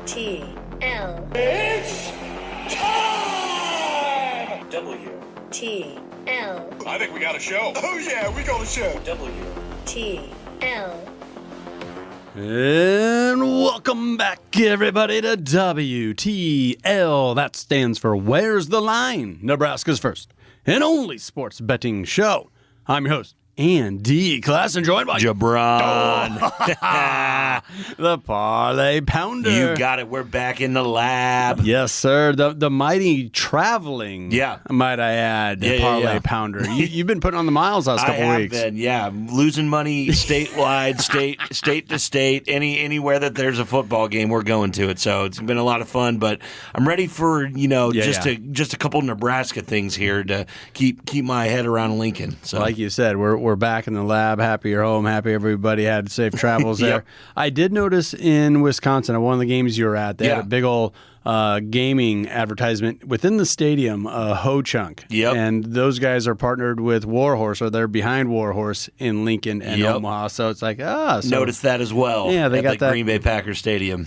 T L. It's time! W. T L. I think we got a show. Oh yeah, we got a show. W. T L. And welcome back, everybody, to WTL. That stands for Where's the Line? Nebraska's first and only sports betting show. I'm your host, Andy Class, and joined by Jabron. the Parlay Pounder. You got it. We're back in the lab. Yes, sir. The mighty traveling, Yeah. might I add, Yeah, Parlay yeah. Pounder. You've been putting on the miles last couple I weeks. have been, yeah. I'm losing money statewide, state to state, anywhere that there's a football game, we're going to it. So it's been a lot of fun, but I'm ready for, just a couple Nebraska things here to keep my head around Lincoln. So Like you said, we're back in the lab. Happy you're home. Happy everybody had safe travels there. Yep. I did notice in Wisconsin, at one of the games you were at, they had a big old gaming advertisement within the stadium, Ho Chunk. Yep. And those guys are partnered with Warhorse, or they're behind Warhorse in Lincoln and Yep. Omaha. So it's like, notice that as well. Yeah, they at got the that- Green Bay Packers Stadium.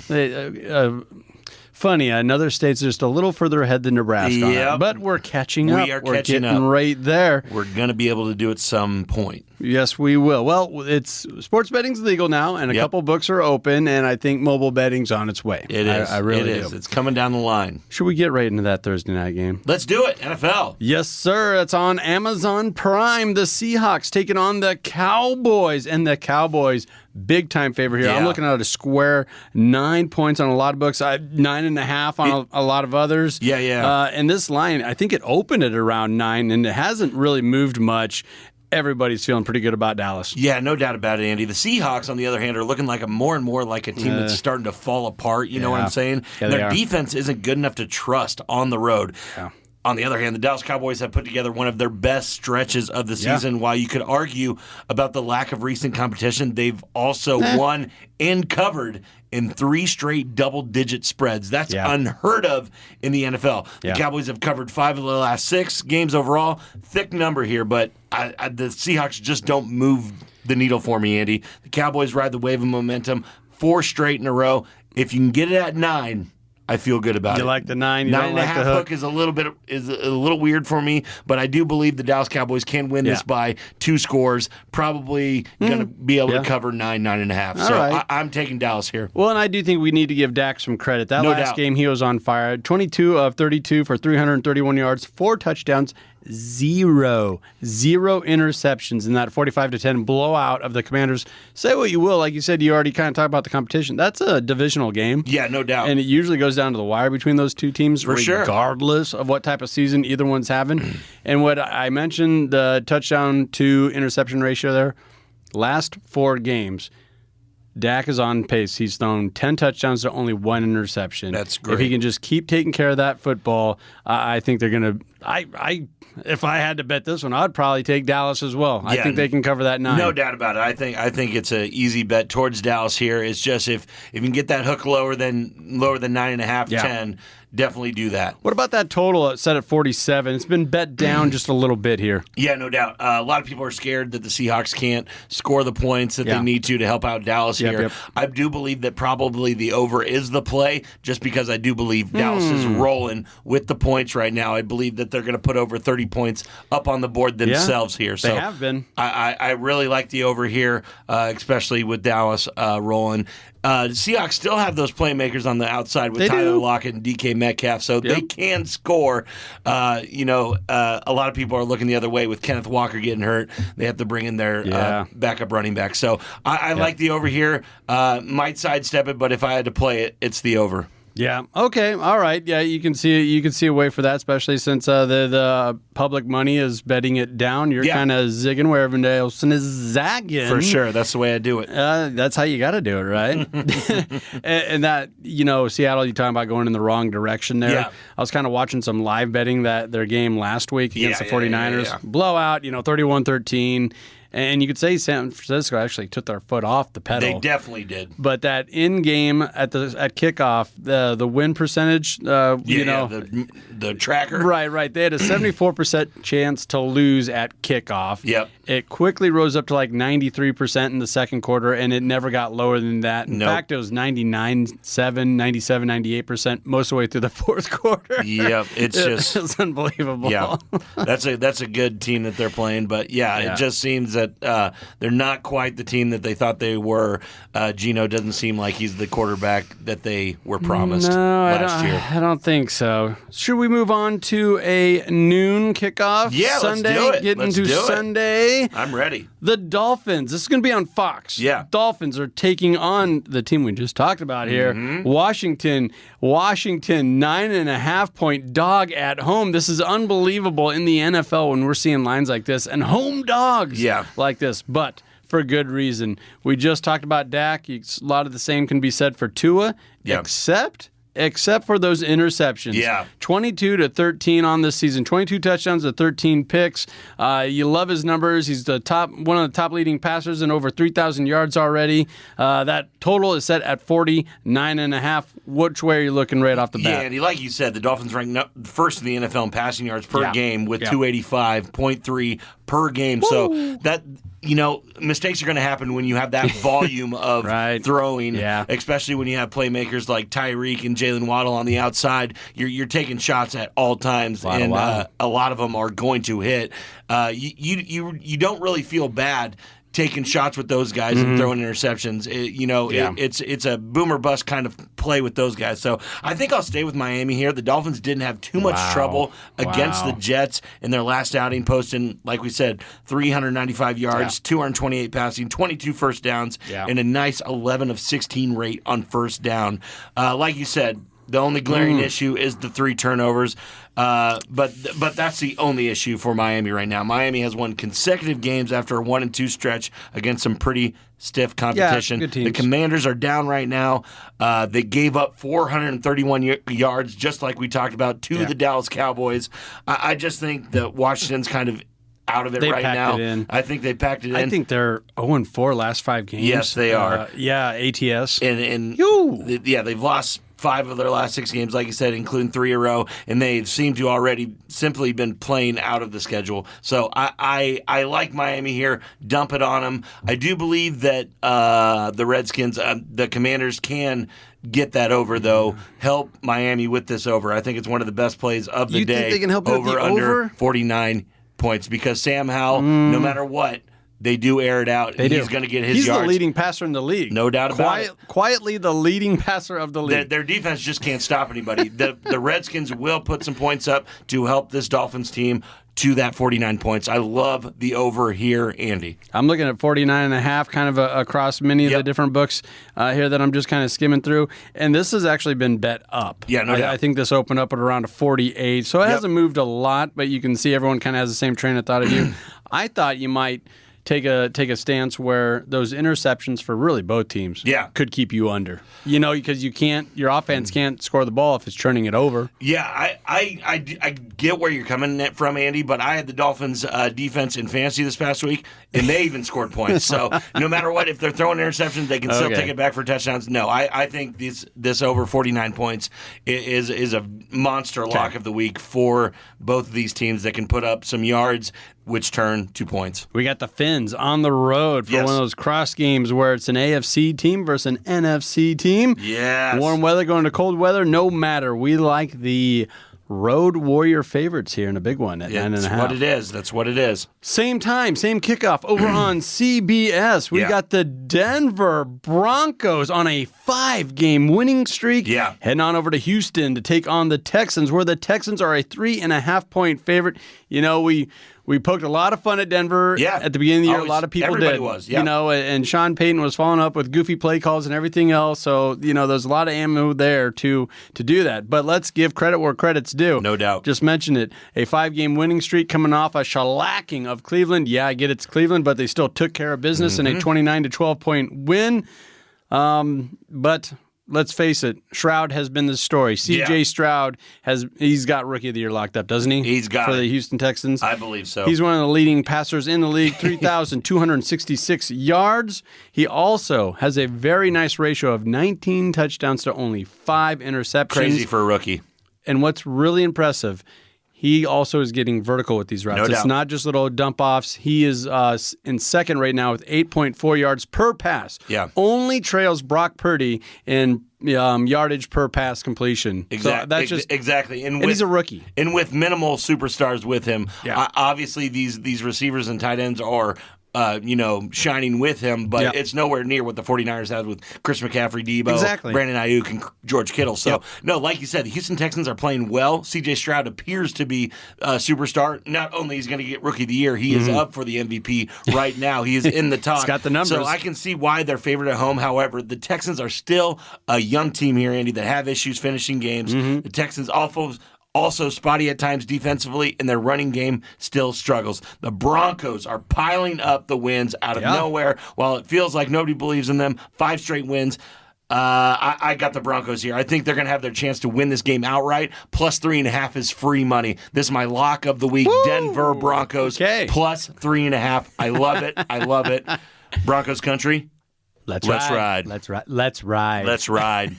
Funny, another state's just a little further ahead than Nebraska on it. Yep. But we're catching up. We are we're catching getting up. right there. We're going to be able to do it some point. Yes, we will. Well, it's sports betting's legal now, and a couple books are open, and I think mobile betting's on its way. It is. I really it is. do. It's coming down the line. Should we get right into that Thursday night game? Let's do it. NFL. Yes, sir. It's on Amazon Prime. The Seahawks taking on the Cowboys, and the Cowboys, big time favorite here. Yeah. I'm looking at a square 9 points on a lot of books, 9.5 on a lot of others. Yeah. And this line, I think it opened at around 9, and it hasn't really moved much. Everybody's feeling pretty good about Dallas. Yeah, no doubt about it, Andy. The Seahawks, on the other hand, are looking like more and more like a team that's starting to fall apart. You know what I'm saying? Yeah, they Their are. defense isn't good enough to trust on the road. Yeah. On the other hand, the Dallas Cowboys have put together one of their best stretches of the season. While you could argue about the lack of recent competition, they've also won and covered in 3 straight double-digit spreads. That's unheard of in the NFL. The Cowboys have covered 5 of the last 6 games overall. Thick number here, but the Seahawks just don't move the needle for me, Andy. The Cowboys ride the wave of momentum 4 straight in a row. If you can get it at 9, I feel good about it. You like the 9? You 9.5 don't like the hook? is a little weird for me, but I do believe the Dallas Cowboys can win this by 2 scores. Probably going to be able to cover 9.5. So right. I'm taking Dallas here. Well, and I do think we need to give Dak some credit. That No last doubt. game, he was on fire. 22 of 32 for 331 yards, 4 touchdowns, 0 interceptions in that 45-10 blowout of the Commanders. Say what you will, like you said, you already kind of talked about the competition. That's a divisional game. Yeah, no doubt. And it usually goes down to the wire between those two teams, For sure. regardless of what type of season either one's having. And what I mentioned, the touchdown to interception ratio there, last 4 games, Dak is on pace. He's thrown 10 touchdowns to only 1 interception. That's great. If he can just keep taking care of that football, I think they're going to if I had to bet this one, I'd probably take Dallas as well. I think they can cover that 9. No doubt about it. I think it's an easy bet towards Dallas here. It's just if you can get that hook lower than 9.5, 10, definitely do that. What about that total set at 47? It's been bet down just a little bit here. Yeah, no doubt. A lot of people are scared that the Seahawks can't score the points that they need to help out Dallas here. Yep. I do believe that probably the over is the play, just because I do believe Dallas is rolling with the points right now. I believe that they're going to put over 30 points up on the board themselves here. So they have been. I really like the over here, especially with Dallas rolling. Seahawks still have those playmakers on the outside with Tyler Lockett and DK Metcalf, so they can score. A lot of people are looking the other way with Kenneth Walker getting hurt. They have to bring in their backup running back. So I like the over here. Might sidestep it, but if I had to play it, it's the over. Yeah. Okay. All right. Yeah, you can see a way for that, especially since the public money is betting it down. You're kind of zigging where everyone else is zagging. For sure. That's the way I do it. That's how you got to do it, right? and that, Seattle, you're talking about going in the wrong direction there. Yeah. I was kind of watching some live betting their game last week against the 49ers. Yeah. Blowout, 31-13. And you could say San Francisco actually took their foot off the pedal. They definitely did. But that in game at kickoff, the win percentage, the tracker. Right. They had a 74% chance to lose at kickoff. Yep. It quickly rose up to like 93% in the second quarter, and it never got lower than that. In fact, it was 99.7, 97, 98% most of the way through the fourth quarter. Yep. It's unbelievable. Yeah. That's a good team that they're playing, but it just seems that they're not quite the team that they thought they were. Geno doesn't seem like he's the quarterback that they were promised last year. I don't think so. Should we move on to a noon kickoff? Yeah, Sunday, let's do it. Getting into Sunday. I'm ready. The Dolphins. This is going to be on Fox. Yeah. Dolphins are taking on the team we just talked about here. Washington, 9.5-point dog at home. This is unbelievable in the NFL when we're seeing lines like this and home dogs like this. But for good reason. We just talked about Dak. A lot of the same can be said for Tua, except for those interceptions. Yeah. 22-13 on this season. 22 touchdowns to 13 picks. You love his numbers. He's one of the top leading passers in over 3,000 yards already. That total is set at 49.5. Which way are you looking right off the bat? Yeah, Andy, like you said, the Dolphins ranked first in the NFL in passing yards per game with 285.3 per game. Woo. So that, mistakes are going to happen when you have that volume of throwing, especially when you have playmakers like Tyreek and Jalen Waddle on the outside. You're taking shots at all times, a lot of them are going to hit. You don't really feel bad taking shots with those guys and throwing interceptions. It's a boom or bust kind of play with those guys. So I think I'll stay with Miami here. The Dolphins didn't have too much trouble against the Jets in their last outing, posting, like we said, 395 yards, 228 passing, 22 first downs, and a nice 11 of 16 rate on first down. Like you said, the only glaring issue is the 3 turnovers. But that's the only issue for Miami right now. Miami has won consecutive games after a 1-2 stretch against some pretty stiff competition. Good teams. The Commanders are down right now. They gave up 431 yards, just like we talked about, to the Dallas Cowboys. I just think that Washington's kind of out of it right now. I think they packed it in. I think they're 0-4 last 5 games. Yes, they are. ATS. They've lost 5 of their last 6 games, like you said, including 3 in a row, and they seem to already simply been playing out of the schedule. So I like Miami here. Dump it on them. I do believe that the Redskins, the Commanders can get that over, though. Help Miami with this over. I think it's one of the best plays of the day. You think they can help it with the under 49 points, because Sam Howell, no matter what, they do air it out. He's going to get his yards. He's the leading passer in the league. No doubt about it. Quietly the leading passer of the league. Their defense just can't stop anybody. The Redskins will put some points up to help this Dolphins team to that 49 points. I love the over here, Andy. I'm looking at 49.5 kind of across many of the different books here that I'm just kind of skimming through. And this has actually been bet up. Yeah, no doubt. I think this opened up at around a 48. So it hasn't moved a lot, but you can see everyone kind of has the same train of thought of you. I thought you might take a stance where those interceptions for really both teams could keep you under. Because your offense can't score the ball if it's turning it over. Yeah, I get where you're coming from, Andy, but I had the Dolphins defense in fantasy this past week, and they even scored points. So no matter what, if they're throwing interceptions, they can still take it back for touchdowns. No, I think this over 49 points is a monster lock of the week for both of these teams that can put up some yards, which turn 2 points. We got the Finns on the road for one of those cross games where it's an AFC team versus an NFC team. Yes. Warm weather going to cold weather, no matter. We like the Road Warrior favorites here in a big one at 9.5. That's what it is. Same time, same kickoff over on CBS. We got the Denver Broncos on a 5-game winning streak. Yeah. Heading on over to Houston to take on the Texans, where the Texans are a 3.5-point favorite. We poked a lot of fun at Denver at the beginning of the year. A lot of people did. Was, and Sean Payton was following up with goofy play calls and everything else. So, there's a lot of ammo there to do that. But let's give credit where credit's due. No doubt. Just mentioned it. A 5-game winning streak coming off a shellacking of Cleveland. Yeah, I get it's Cleveland, but they still took care of business in a 29-12 point win. But let's face it, Stroud has been the story. C.J. Yeah. Stroud he's got Rookie of the Year locked up, doesn't he? He's got for it. the Houston Texans. I believe so. He's one of the leading passers in the league, 3,266 yards. He also has a very nice ratio of 19 touchdowns to only 5 interceptions. Crazy for a rookie. And what's really impressive, he also is getting vertical with these routes. No It's doubt. not just little dump offs. He is in second right now with 8.4 yards per pass. Yeah. Only trails Brock Purdy in yardage per pass completion. Exactly. So that's just exactly. and he's a rookie. And with minimal superstars with him, Yeah. obviously these receivers and tight ends are shining with him, but Yeah. it's nowhere near what the 49ers had with Chris McCaffrey, Debo, Exactly. Brandon Ayuk, and George Kittle. So, Yep. no, like you said, the Houston Texans are playing well. C.J. Stroud appears to be a superstar. Not only is he going to get Rookie of the Year, he is up for the MVP right now. He is in the top. He's got the numbers. So I can see why they're favored at home. However, the Texans are still a young team here, Andy, that have issues finishing games. The Texans also spotty at times defensively, and their running game still struggles. The Broncos are piling up the wins out of nowhere. While it feels like nobody believes in them, 5 straight wins. I got the Broncos here. I think they're going to have their chance to win this game outright. Plus 3.5 is free money. This is my lock of the week. Woo! Denver Broncos plus 3.5. I love it. I love it. Broncos country. Let's ride. Let's ride. Let's ride. Let's ride.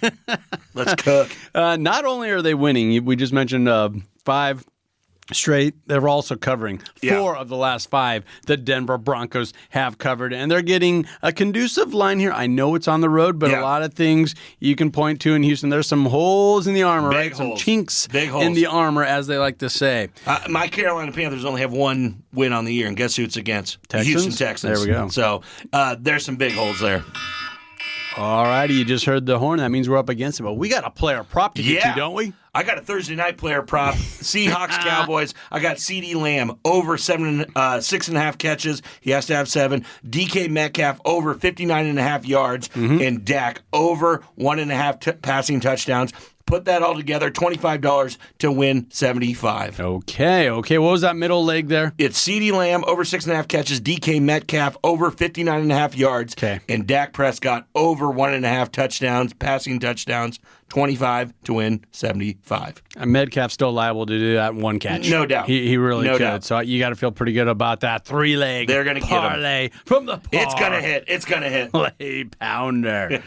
Let's cook. Not only are they winning, we just mentioned 5 straight, they're also covering 4 of the last 5 the Denver Broncos have covered, and they're getting a conducive line here. I know it's on the road, but a lot of things you can point to in Houston. There's some holes in the armor, Big right? holes. Some chinks Big holes. in the armor, as they like to say. My Carolina Panthers only have 1 win on the year, and guess who it's against? The Texans? Houston Texans. There we go. So there's some big holes there. All righty, you just heard the horn. That means we're up against it, but we got a player prop to get to, don't we? I got a Thursday night player prop. Seahawks Cowboys. I got CeeDee Lamb over 6.5 catches. He has to have 7. DK Metcalf over 59.5 yards, and Dak over 1.5 passing touchdowns. Put that all together, $25 to win 75. Okay. What was that middle leg there? It's CeeDee Lamb over 6.5 catches, DK Metcalf over 59.5 yards, and Dak Prescott over 1.5 touchdowns, passing touchdowns, 25 to win 75. Metcalf's still liable to do that one catch. No doubt. He really No could. doubt. So you got to feel pretty good about that 3-leg They're gonna get him. parlay from the It's going to hit. It's going to hit. parlay pounder.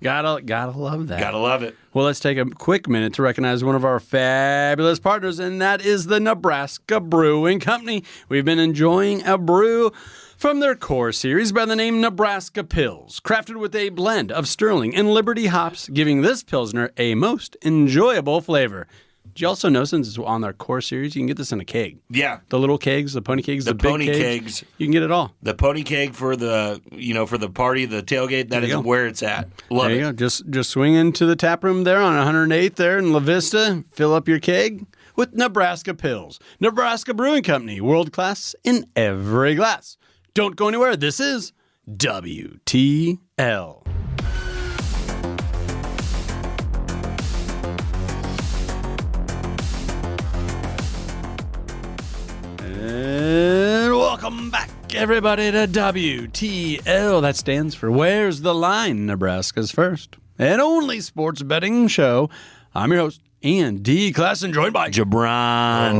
gotta love that. Gotta love it. Well, let's take a quick minute to recognize one of our fabulous partners, and that is the Nebraska Brewing Company. We've been enjoying a brew from their core series by the name Nebraska Pils, crafted with a blend of Sterling and Liberty hops, giving this Pilsner a most enjoyable flavor. Do you also know, since it's on their core series, you can get this in a keg? Yeah. The little kegs, the pony kegs, the big pony kegs. You can get it all. The pony keg for the party, the tailgate, that is where it's at. Love There it. you go. Just swing into the tap room there on 108th there in La Vista. Fill up your keg with Nebraska Pils. Nebraska Brewing Company, world class in every glass. Don't go anywhere. This is WTL. And welcome back, everybody, to WTL. That stands for Where's the Line? Nebraska's first and only sports betting show. I'm your host, Ian D. Classen, joined by Jabron.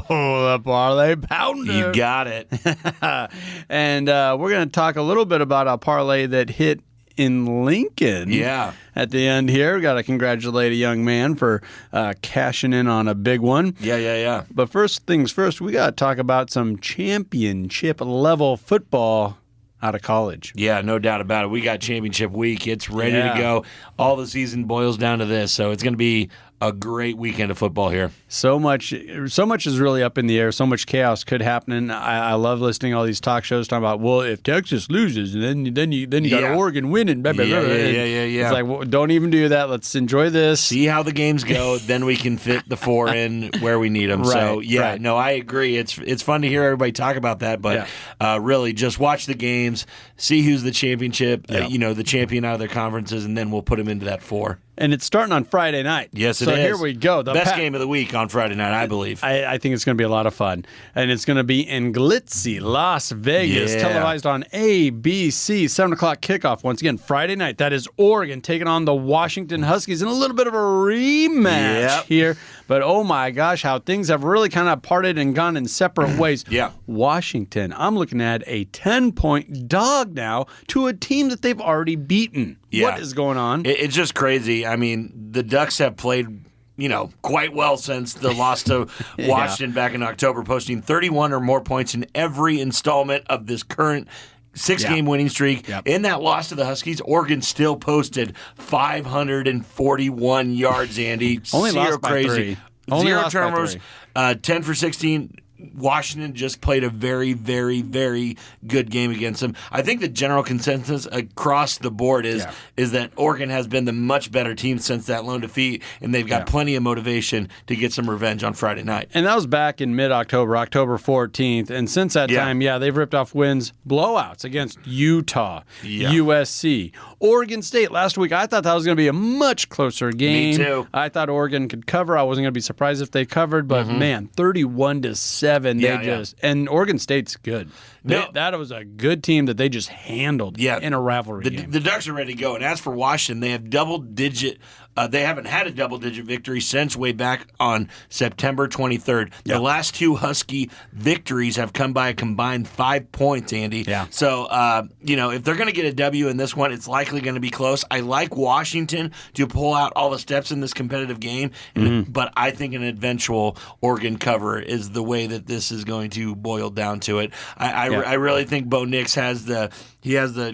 the Parlay Pounder. You got it. And we're going to talk a little bit about a parlay that hit in Lincoln. Yeah. At the end here, got to congratulate a young man for cashing in on a big one. Yeah. But first things first, we got to talk about some championship level football out of college. Yeah, no doubt about it. We got championship week. It's ready to go. All the season boils down to this, so it's going to be a great weekend of football here. So much is really up in the air. So much chaos could happen. And I love listening to all these talk shows talking about, well, if Texas loses, then you got Oregon winning. Blah, blah, blah. Yeah. It's like, well, don't even do that. Let's enjoy this. See how the games go, then we can fit the 4 in where we need them. So no, I agree. It's fun to hear everybody talk about that, but really just watch the games, see who's the championship, the champion out of their conferences, and then we'll put them into that 4. And it's starting on Friday night. Yes, it is. So here we go. The best game of the week on Friday night, I believe. I think it's going to be a lot of fun. And it's going to be in Glitzy, Las Vegas, televised on ABC, 7 o'clock kickoff. Once again, Friday night. That is Oregon taking on the Washington Huskies in a little bit of a rematch here. But oh my gosh, how things have really kind of parted and gone in separate ways. Washington, I'm looking at a 10-point dog now to a team that they've already beaten. What is going on? It's just crazy. I mean, the Ducks have played, quite well since the loss to Washington back in October, posting 31 or more points in every installment of this current 6-game winning streak. In that loss to the Huskies, Oregon still posted 541 yards, Andy. Only Zero lost by crazy. 3. Only Zero lost by turnovers, 3. 10 for 16. Washington just played a very, very, very good game against them. I think the general consensus across the board is that Oregon has been the much better team since that lone defeat, and they've got plenty of motivation to get some revenge on Friday night. And that was back in mid-October, October 14th. And since that time, they've ripped off wins, blowouts against Utah, USC, Oregon State. Last week, I thought that was going to be a much closer game. Me too. I thought Oregon could cover. I wasn't going to be surprised if they covered, but man, 31-7. And Oregon State's good. That was a good team that they just handled in a rivalry game. The Ducks are ready to go. And as for Washington, they have double-digit. They haven't had a double-digit victory since way back on September 23rd. The last 2 Husky victories have come by a combined 5 points, Andy. So, if they're going to get a W in this one, it's likely going to be close. I like Washington to pull out all the steps in this competitive game, but I think an eventual Oregon cover is the way that this is going to boil down to it. I really think Bo Nix has the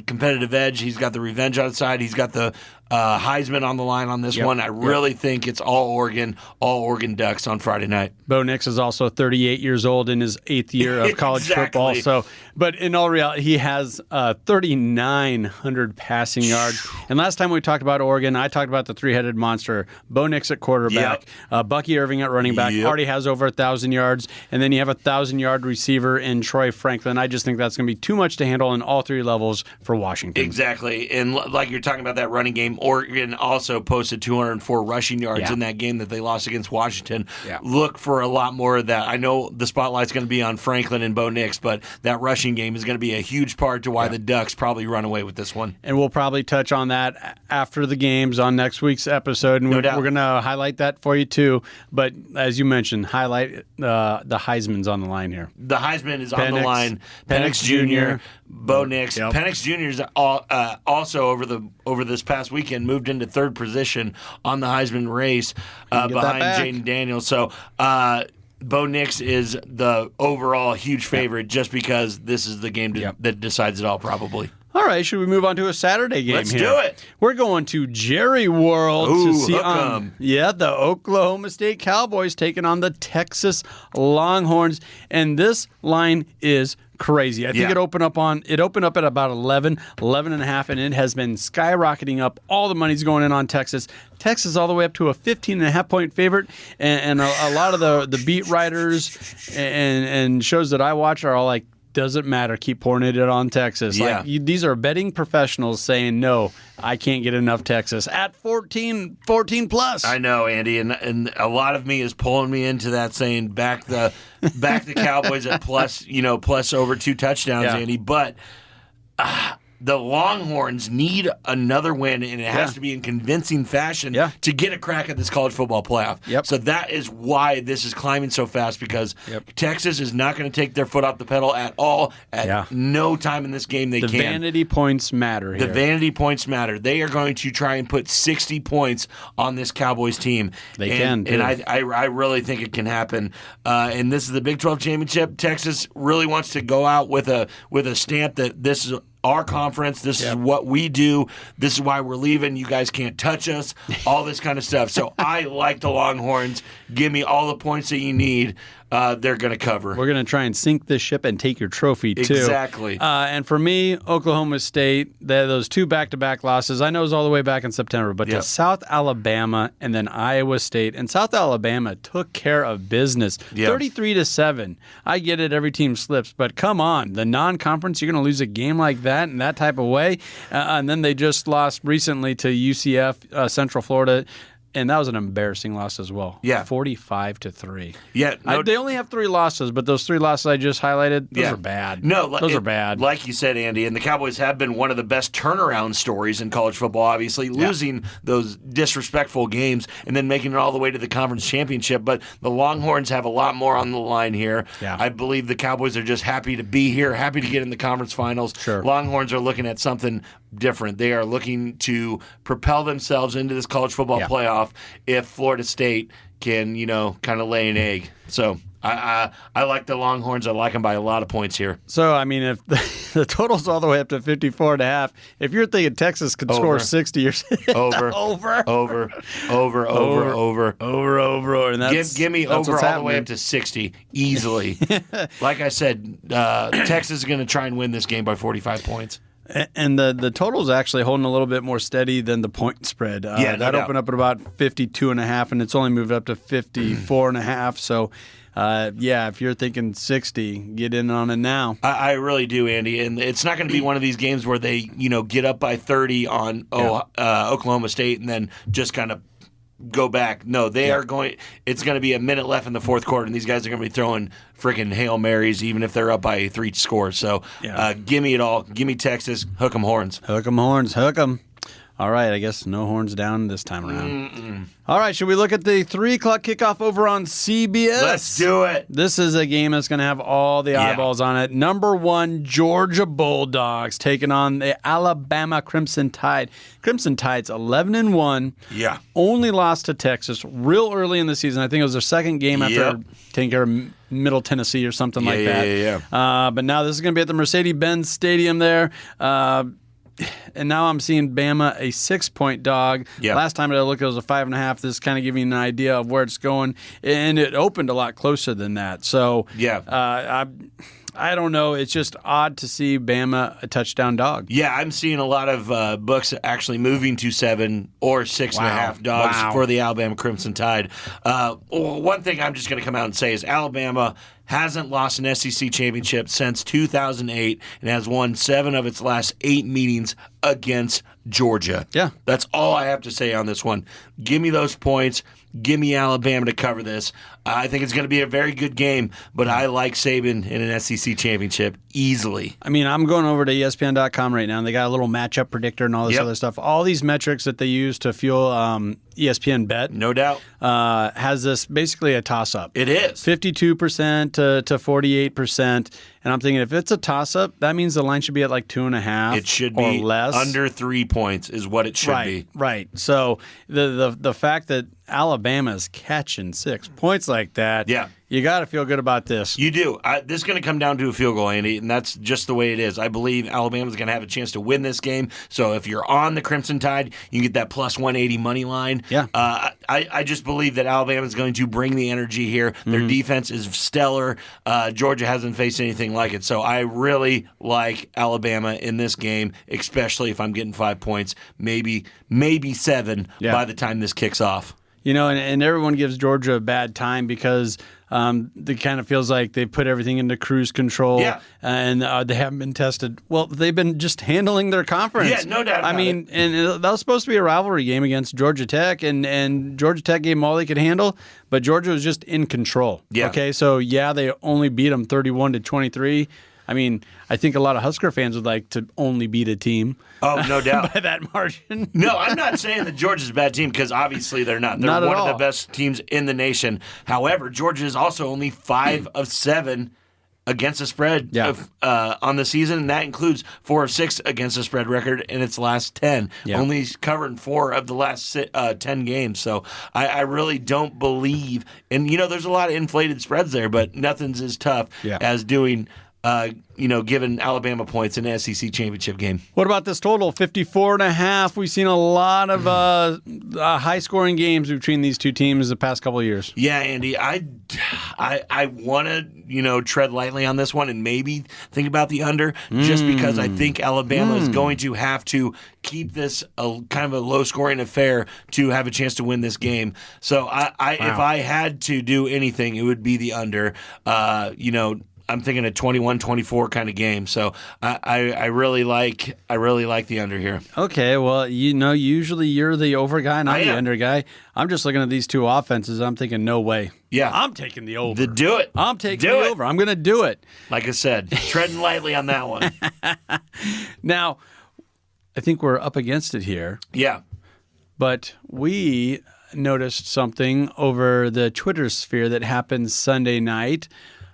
competitive edge. He's got the revenge on his side. He's got the Heisman on the line on this one. I really think it's all Oregon Ducks on Friday night. Bo Nix is also 38 years old in his 8th year of college football. So, but in all reality, he has 3,900 passing yards. And last time we talked about Oregon, I talked about the 3-headed monster. Bo Nix at quarterback, Bucky Irving at running back, already has over 1,000 yards. And then you have a 1,000-yard receiver in Troy Franklin. I just think that's going to be too much to handle in all 3 levels for Washington. Exactly. And like you're talking about that running game, Oregon also posted 204 rushing yards in that game that they lost against Washington. Look for a lot more of that. I know the spotlight's going to be on Franklin and Bo Nix, but that rushing game is going to be a huge part to why the Ducks probably run away with this one. And we'll probably touch on that after the games on next week's episode, and we're going to highlight that for you too. But as you mentioned, highlight the Heisman's on the line here. The Heisman is on the line. Penix Jr., Bo Nix. Penix Jr. is also over this past weekend moved into 3rd position on the Heisman race behind Jaden Daniels. So Bo Nix is the overall huge favorite just because this is the game that decides it all probably. All right, should we move on to a Saturday game Let's here? do it. We're going to Jerry World to see the Oklahoma State Cowboys taking on the Texas Longhorns. And this line is crazy. I think it opened up at about 11 and a half, and it has been skyrocketing up. All the money's going in on Texas. Texas all the way up to a 15.5-point favorite, and a lot of the beat writers and shows that I watch are all like, doesn't matter, keep pouring it on Texas. These are betting professionals saying, no, I can't get enough Texas at 14 plus. I know, Andy, and a lot of me is pulling me into that, saying back the Cowboys at plus over 2 touchdowns, Andy. But the Longhorns need another win, and it has to be in convincing fashion to get a crack at this college football playoff. So that is why this is climbing so fast, because Texas is not going to take their foot off the pedal at all. At no time in this game they can. The vanity points matter here. The vanity points matter. They are going to try and put 60 points on this Cowboys team. They can, too. And I really think it can happen. And this is the Big 12 championship. Texas really wants to go out with a stamp that this is our conference. This is what we do. This is why we're leaving. You guys can't touch us. All this kind of stuff. So I like the Longhorns. Give me all the points that you need. they're going to cover. We're going to try and sink this ship and take your trophy, too. Exactly. And for me, Oklahoma State, those 2 back-to-back losses, I know it was all the way back in September, but to South Alabama and then Iowa State. And South Alabama took care of business, 33-7. I get it, every team slips, but come on, the non-conference, you're going to lose a game like that in that type of way? And then they just lost recently to UCF, Central Florida. And that was an embarrassing loss as well. Yeah. 45-3. Yeah. They only have 3 losses, but those 3 losses I just highlighted, those are bad. No, those are bad. Like you said, Andy, and the Cowboys have been one of the best turnaround stories in college football, obviously, losing those disrespectful games and then making it all the way to the conference championship. But the Longhorns have a lot more on the line here. Yeah. I believe the Cowboys are just happy to be here, happy to get in the conference finals. Sure. Longhorns are looking at something different. They are looking to propel themselves into this college football playoff if Florida State can, kind of lay an egg. So I like the Longhorns. I like them by a lot of points here. So, I mean, if the total's all the way up to 54.5, if you're thinking Texas could score 60, you're over. And that's, give me that's over all happening. the way up to 60 easily. Like I said, Texas is going to try and win this game by 45 points. And the total is actually holding a little bit more steady than the point spread. That opened up at about 52.5, and it's only moved up to 54.5. So, if you're thinking 60, get in on it now. I really do, Andy. And it's not going to be one of these games where they, get up by 30 on Oklahoma State and then just kind of go back. No, they are going. It's going to be a minute left in the fourth quarter, and these guys are going to be throwing freaking Hail Marys, even if they're up by 3 scores. So give me it all. Give me Texas. Hook 'em horns. Hook 'em horns. Hook 'em. All right, I guess no horns down this time around. All right, should we look at the 3 o'clock kickoff over on CBS? Let's do it. This is a game that's going to have all the eyeballs on it. Number 1, Georgia Bulldogs taking on the Alabama Crimson Tide. Crimson Tide's 11-1. Yeah. Only lost to Texas real early in the season. I think it was their second game after taking care of Middle Tennessee or something like that. But now this is going to be at the Mercedes-Benz Stadium there. And now I'm seeing Bama a 6-point dog. Last time I looked, it was a 5.5. This is kind of giving you an idea of where it's going, and it opened a lot closer than that. So I don't know. It's just odd to see Bama a touchdown dog. Yeah, I'm seeing a lot of books actually moving to 7 or 6.5 dogs for the Alabama Crimson Tide. One thing I'm just going to come out and say is Alabama hasn't lost an SEC championship since 2008 and has won 7 of its last 8 meetings against Georgia. Yeah. That's all I have to say on this one. Give me those points. Give me Alabama to cover this. I think it's going to be a very good game, but I like Saban in an SEC championship easily. I mean, I'm going over to ESPN.com right now, and they got a little matchup predictor and all this other stuff. All these metrics that they use to fuel ESPN Bet. No doubt. Has this basically a toss-up. It is. 52% to 48%. And I'm thinking if it's a toss-up, that means the line should be at like 2.5 It should or be less. under 3 points is what it should be. Right. So the fact that Alabama's catching 6 points like that, you got to feel good about this. You do. This is going to come down to a field goal, Andy, and that's just the way it is. I believe Alabama's going to have a chance to win this game. So if you're on the Crimson Tide, you can get that plus 180 money line. Yeah. I just believe that Alabama's going to bring the energy here. Their defense is stellar. Georgia hasn't faced anything like it. So I really like Alabama in this game, especially if I'm getting 5 points, maybe 7 by the time this kicks off. You know, and everyone gives Georgia a bad time because it kind of feels like they put everything into cruise control and they haven't been tested. Well, they've been just handling their conference. Yeah, no doubt about it. And that was supposed to be a rivalry game against Georgia Tech, and Georgia Tech gave them all they could handle, but Georgia was just in control. Yeah. Okay, so they only beat them 31-23. I mean, I think a lot of Husker fans would like to only beat a team. Oh, no doubt. by that margin. No, I'm not saying that Georgia's a bad team because obviously they're not. They're Not one at of the all. best teams in the nation. However, Georgia is also only 5 of 7 against the spread on the season, and that includes 4 of 6 against the spread record in its last 10. Yeah. Only covering 4 of the last 10 games. So I really don't believe, and there's a lot of inflated spreads there, but nothing's as tough as doing giving Alabama points in an SEC championship game. What about this total? 54.5. We've seen a lot of high-scoring games between these two teams the past couple of years. Yeah, Andy, I want to, tread lightly on this one and maybe think about the under just because I think Alabama is going to have to keep this kind of a low-scoring affair to have a chance to win this game. So if I had to do anything, it would be the under. I'm thinking a 21-24 kind of game. So I really like the under here. Okay, well, usually you're the over guy and I'm the under guy. I'm just looking at these two offenses. I'm thinking, no way. Yeah. I'm taking the over. Do it. I'm taking the over. I'm going to do it. Like I said, treading lightly on that one. Now, I think we're up against it here. Yeah. But we noticed something over the Twitter sphere that happened Sunday night.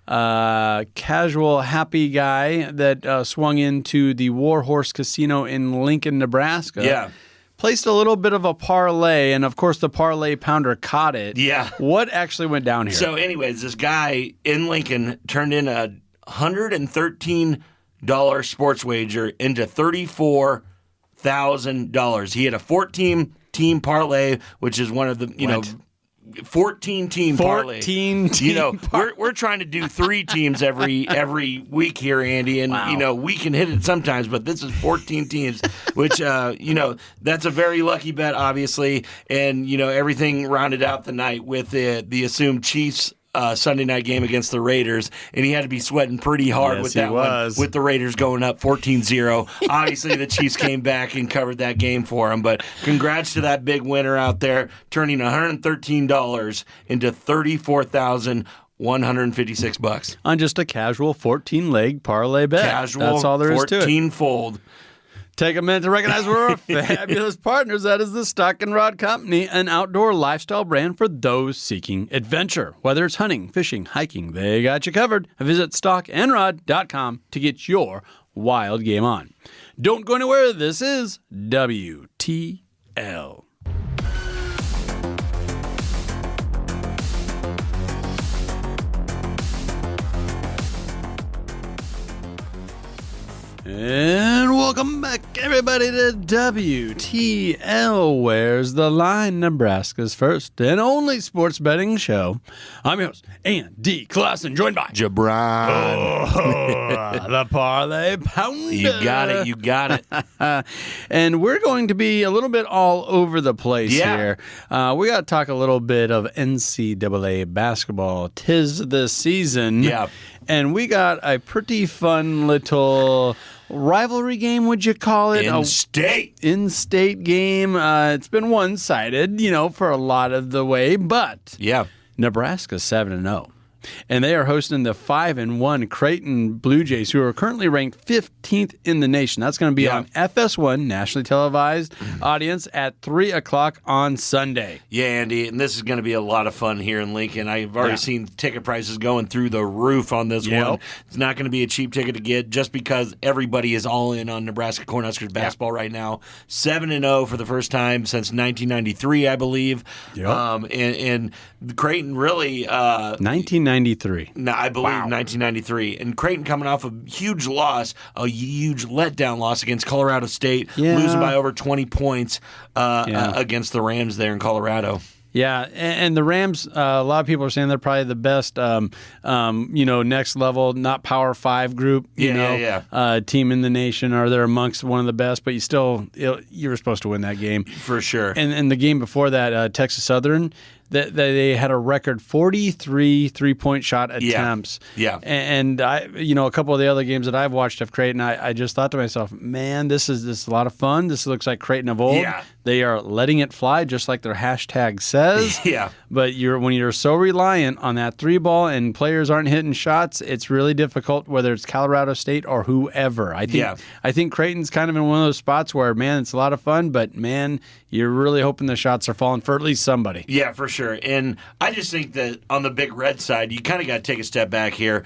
Casual, happy guy that swung into the Warhorse Casino in Lincoln, Nebraska. Yeah. Placed a little bit of a parlay, and of course the parlay pounder caught it. Yeah. What actually went down here? So anyways, this guy in Lincoln turned in a $113 sports wager into $34,000. He had a 14-team parlay, which is one of the, 14-team parlay. 14-team we're trying to do 3 teams every week here, Andy, and we can hit it sometimes, but this is 14 teams, which that's a very lucky bet, obviously, and everything rounded out the night with the assumed Chiefs Sunday night game against the Raiders, and he had to be sweating pretty hard with that one, with the Raiders going up 14-0. Obviously, the Chiefs came back and covered that game for him, but congrats to that big winner out there, turning $113 into $34,156 on just a casual 14-leg parlay bet. That's all there is to it. 14-fold. Take a minute to recognize we're our fabulous partners. That is the Stock and Rod Company, an outdoor lifestyle brand for those seeking adventure. Whether it's hunting, fishing, hiking, they got you covered. Visit stockandrod.com to get your wild game on. Don't go anywhere. This is WTL. And welcome back, everybody, to WTL. Where's the Line? Nebraska's first and only sports betting show. I'm your host, Andy Clausen, joined by Jabron. the Parlay Pounder. You got it. And we're going to be a little bit all over the place here. We got to talk a little bit of NCAA basketball. 'Tis the season. Yeah. And we got a pretty fun little rivalry game, would you call it? In-state game. It's been one-sided, for a lot of the way, but Nebraska's 7-0. And they are hosting the 5-1 Creighton Blue Jays, who are currently ranked 15th in the nation. That's going to be on FS1, nationally televised audience, at 3 o'clock on Sunday. Yeah, Andy, and this is going to be a lot of fun here in Lincoln. I've already seen ticket prices going through the roof on this one. It's not going to be a cheap ticket to get just because everybody is all in on Nebraska Cornhuskers basketball right now. 7-0 for the first time since 1993, I believe. And Creighton really 1993. No, I believe 1993. And Creighton coming off a huge loss, a huge letdown loss against Colorado State, losing by over 20 points against the Rams there in Colorado. Yeah, and the Rams, a lot of people are saying they're probably the best, next level, not Power 5 group, team in the nation, or they're amongst one of the best, but you were supposed to win that game. For sure. And the game before that, Texas Southern, they had a record 43 three-point shot attempts. Yeah. And I, a couple of the other games that I've watched of Creighton, I just thought to myself, man, this is a lot of fun. This looks like Creighton of old. Yeah. They are letting it fly, just like their hashtag says. Yeah. But when you're so reliant on that 3-ball and players aren't hitting shots, it's really difficult, whether it's Colorado State or whoever. I think Creighton's kind of in one of those spots where, man, it's a lot of fun, but man, you're really hoping the shots are falling for at least somebody. Yeah, for sure. And I just think that on the Big Red side, you kind of got to take a step back here.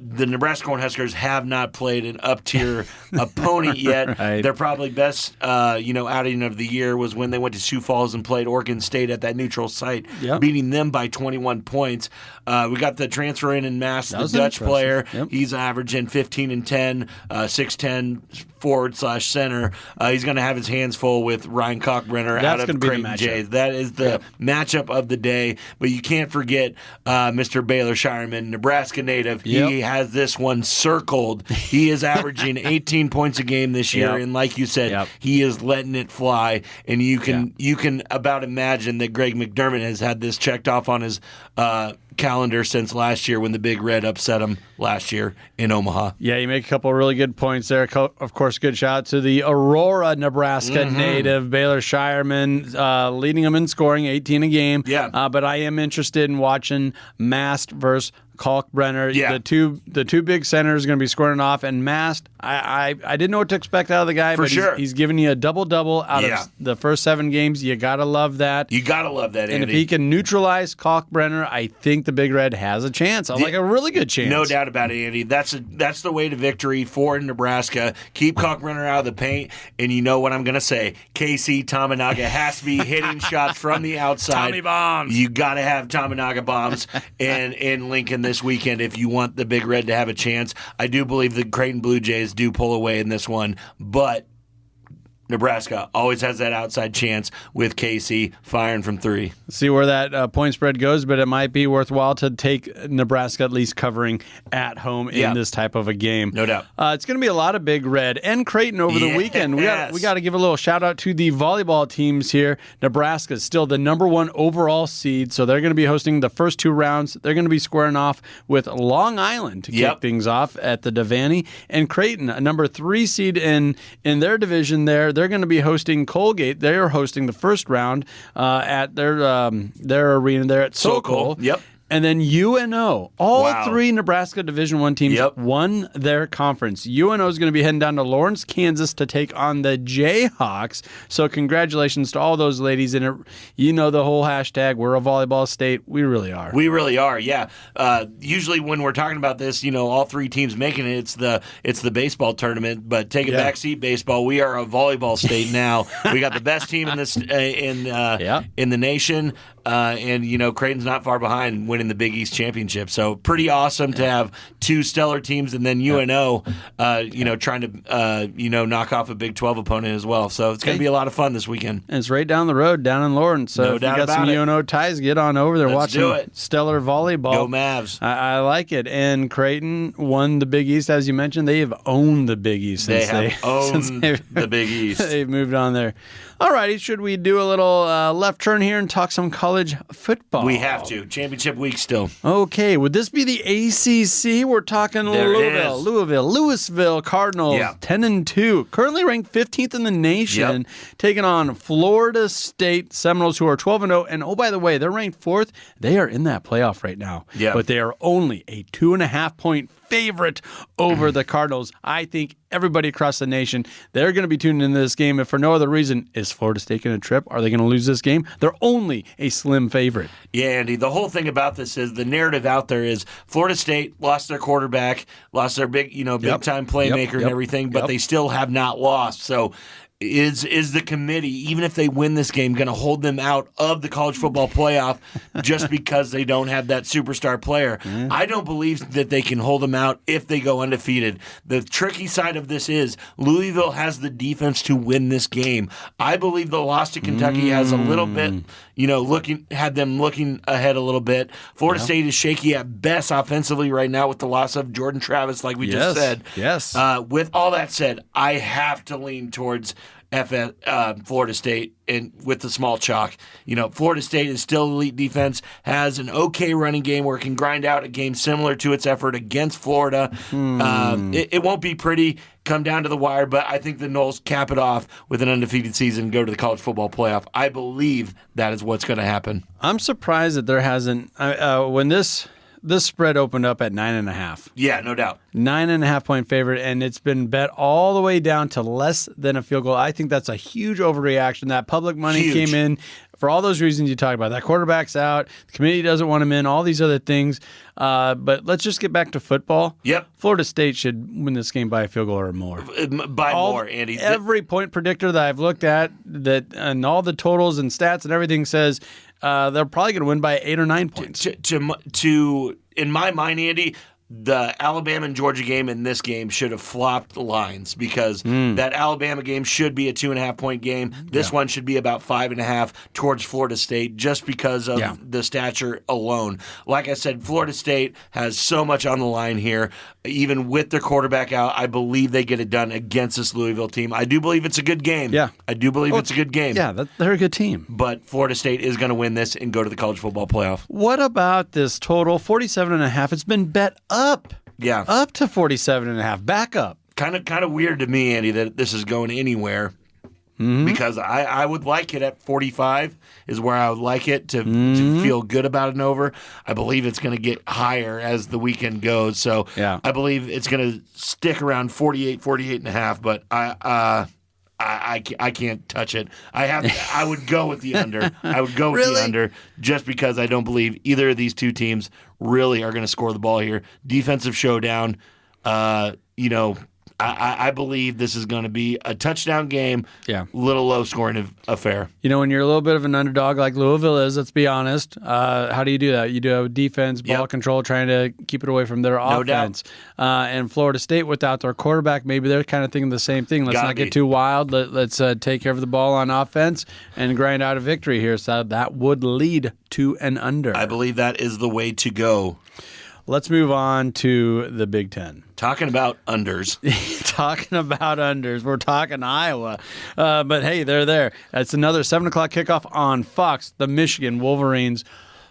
The Nebraska Cornhuskers have not played an up-tier opponent yet. Right. Their probably best, outing of the year was when they went to Sioux Falls and played Oregon State at that neutral site, beating them by 21 points. We got the transfer in Mass, the Dutch player. Yep. He's averaging 15 and 10, 6'10", forward/center. He's going to have his hands full with Ryan Kalkbrenner out of Creighton Jays. That is the matchup of the day. But you can't forget Mr. Baylor Shireman, Nebraska native. Yep. He has this one circled. He is averaging 18 points a game this year, and like you said, he is letting it fly. And you can about imagine that Greg McDermott has had this checked off on his calendar since last year when the Big Red upset him last year in Omaha. Yeah, you make a couple of really good points there. Of course, good shout out to the Aurora, Nebraska native, Baylor Shireman, leading them in scoring, 18 a game. Yeah. But I am interested in watching Mast versus Kalkbrenner. Yeah. The two big centers are going to be scoring off, and Mast, I didn't know what to expect out of the guy, but he's giving you a double-double out of the first 7 games. You got to love that. You got to love that, Andy. And if he can neutralize Kalkbrenner, I think the Big Red has a chance. Like a really good chance. No doubt about it, Andy. That's the way to victory for Nebraska. Keep Kalkbrenner out of the paint, and you know what I'm going to say. KC Tamanaga has to be hitting shots from the outside. Tommy bombs. You got to have Tamanaga bombs in Lincoln this weekend if you want the Big Red to have a chance. I do believe the Creighton Blue Jays do pull away in this one, but Nebraska always has that outside chance with Casey firing from 3. See where that point spread goes, but it might be worthwhile to take Nebraska at least covering at home in this type of a game. No doubt. It's going to be a lot of Big Red and Creighton over the weekend. We got to give a little shout out to the volleyball teams here. Nebraska is still the number 1 overall seed, so they're going to be hosting the first 2 rounds. They're going to be squaring off with Long Island to kick things off at the Devaney, and Creighton, a number 3 seed in their division there. They're going to be hosting Colgate. They're hosting the first round at their arena there at Sokol. Yep. And then UNO, all 3 Nebraska Division I teams won their conference. UNO is going to be heading down to Lawrence, Kansas to take on the Jayhawks. So congratulations to all those ladies. And you know the whole hashtag, we're a volleyball state. We really are. We really are, yeah. Usually when we're talking about this, all 3 teams making it, it's the baseball tournament. But take a backseat, baseball. We are a volleyball state now. We got the best team in this in the nation. And Creighton's not far behind winning the Big East championship. So pretty awesome to have 2 stellar teams, and then UNO, trying to knock off a Big 12 opponent as well. So it's going to be a lot of fun this weekend. And it's right down the road, down in Lawrence. So if you got some UNO ties, get on over there. Let's watching stellar volleyball. Go Mavs! I like it. And Creighton won the Big East, as you mentioned. They have owned the Big East since they have owned the Big East. They've moved on there. All righty, should we do a little left turn here and talk some college football? We have to. Championship week still. Okay, would this be the ACC? We're talking Louisville Cardinals, 10-2, currently ranked 15th in the nation, taking on Florida State Seminoles, who are 12-0. And oh, by the way, they're ranked 4th. They are in that playoff right now, but they are only a 2.5-point favorite over the Cardinals. I think everybody across the nation, they're going to be tuning into this game. If for no other reason, is Florida State going to trip? Are they going to lose this game? They're only a slim favorite. Yeah, Andy, the whole thing about this is the narrative out there is Florida State lost their quarterback, lost their big time playmaker and everything, but they still have not lost. So is the committee, even if they win this game, going to hold them out of the college football playoff just because they don't have that superstar player? I don't believe that they can hold them out if they go undefeated. The tricky side of this is Louisville has the defense to win this game. I believe the loss to Kentucky has a little bit, had them looking ahead a little bit. Florida State is shaky at best offensively right now with the loss of Jordan Travis, like we just said. Yes. With all that said, I have to lean towards Florida State and with the small chalk. Florida State is still elite defense, has an okay running game where it can grind out a game similar to its effort against Florida. It won't be pretty, come down to the wire, but I think the Noles cap it off with an undefeated season and go to the college football playoff. I believe that is what's going to happen. I'm surprised that there hasn't when this spread opened up at 9.5. Yeah, no doubt. 9.5-point favorite, and it's been bet all the way down to less than a field goal. I think that's a huge overreaction. That public money came in for all those reasons you talked about. That quarterback's out. The committee doesn't want him in. All these other things. But let's just get back to football. Yep. Florida State should win this game by a field goal or more. More, Andy. Every point predictor that I've looked at, and all the totals and stats and everything says they're probably going to win by 8 or 9 points. In my mind, Andy, the Alabama and Georgia game and this game should have flopped lines because that Alabama game should be a 2.5-point game. This one should be about 5.5 towards Florida State just because of the stature alone. Like I said, Florida State has so much on the line here. Even with their quarterback out, I believe they get it done against this Louisville team. I do believe it's a good game. Yeah. I do believe it's a good game. Yeah, they're a good team. But Florida State is going to win this and go to the college football playoff. What about this total? 47.5. It's been bet up. Yeah. Up to 47.5. Back up. Kind of weird to me, Andy, that this is going anywhere. Because I would like it at 45 is where I would like it to feel good about an over. I believe it's going to get higher as the weekend goes. So I believe it's going to stick around 48.5, but I can't touch it. I would go with the under. I would go with the under just because I don't believe either of these two teams really are going to score the ball here. Defensive showdown. I believe this is going to be a touchdown game. Yeah, little low scoring affair. When you're a little bit of an underdog like Louisville is, let's be honest. How do you do that? You do have defense, ball control, trying to keep it away from their offense. And Florida State without their quarterback, maybe they're kind of thinking the same thing. Let's not get too wild. Let's take care of the ball on offense and grind out a victory here. So that would lead to an under. I believe that is the way to go. Let's move on to the Big Ten. Talking about unders. We're talking Iowa. But, hey, they're there. It's another 7 o'clock kickoff on Fox. The Michigan Wolverines.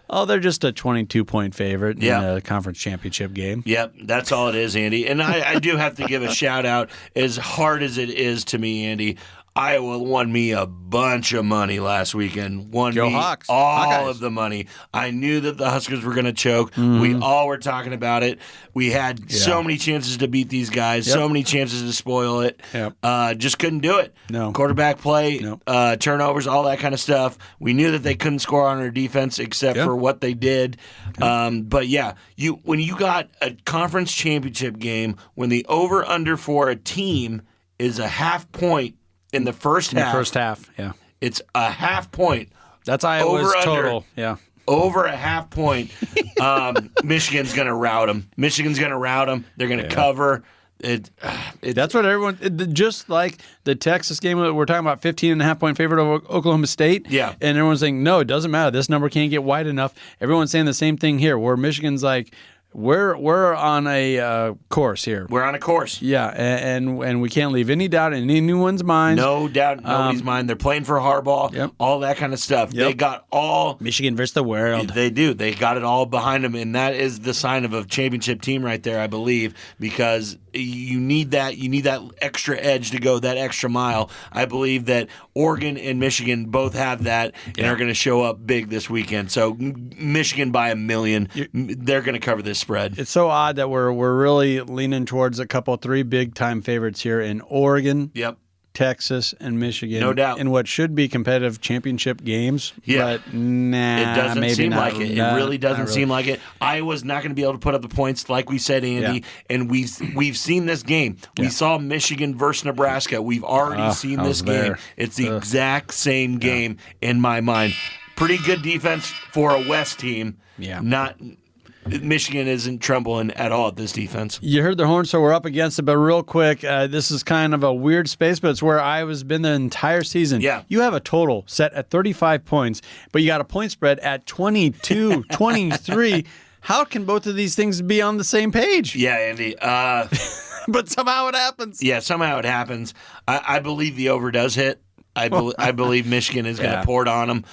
Oh, they're just a 22-point favorite in a conference championship game. Yep, that's all it is, Andy. And I do have to give a shout-out. As hard as it is to me, Andy, Iowa won me a bunch of money last weekend. Won me Hawks. all Hawkeyes. of the money. I knew that the Huskers were going to choke. We all were talking about it. We had so many chances to beat these guys, so many chances to spoil it. Just couldn't do it. No. Quarterback play, turnovers, all that kind of stuff. We knew that they couldn't score on their defense except for what they did. But, when you got a conference championship game, when the over-under for a team is a half point in the first half. It's a half point. That's Iowa's over total. Under, over a half point. Michigan's going to rout them. They're going to cover. That's what everyone, just like the Texas game that we're talking about, 15.5-point favorite over Oklahoma State. Yeah. And everyone's saying, no, it doesn't matter. This number can't get wide enough. Everyone's saying the same thing here, where Michigan's like, We're on a course here. We're on a course. Yeah, and we can't leave any doubt in anyone's mind. No doubt in nobody's mind. They're playing for Harbaugh, all that kind of stuff. They got all... Michigan versus the world. They do. They got it all behind them, and that is the sign of a championship team right there, I believe, because you need that. You need that extra edge to go that extra mile. I believe that Oregon and Michigan both have that and are going to show up big this weekend. So Michigan by 1 million. They're going to cover this spread. It's so odd that we're really leaning towards a couple, 3 big-time favorites here in Oregon, Texas, and Michigan. No doubt. In what should be competitive championship games. Yeah. But nah, it doesn't maybe seem not. like it. It really doesn't seem like it. Iowa's not going to be able to put up the points, like we said, Andy. And we've seen this game. We saw Michigan versus Nebraska. We've already seen this game. It's the exact same game in my mind. Pretty good defense for a West team. Michigan isn't trembling at all at this defense. You heard the horn, so we're up against it. But real quick, this is kind of a weird space, but it's where Iowa's been the entire season. Yeah. You have a total set at 35 points, but you got a point spread at 22, 23. How can both of these things be on the same page? Yeah, Andy. But somehow it happens. Yeah, somehow it happens. I believe the over does hit. I believe Michigan is going to pour it on them.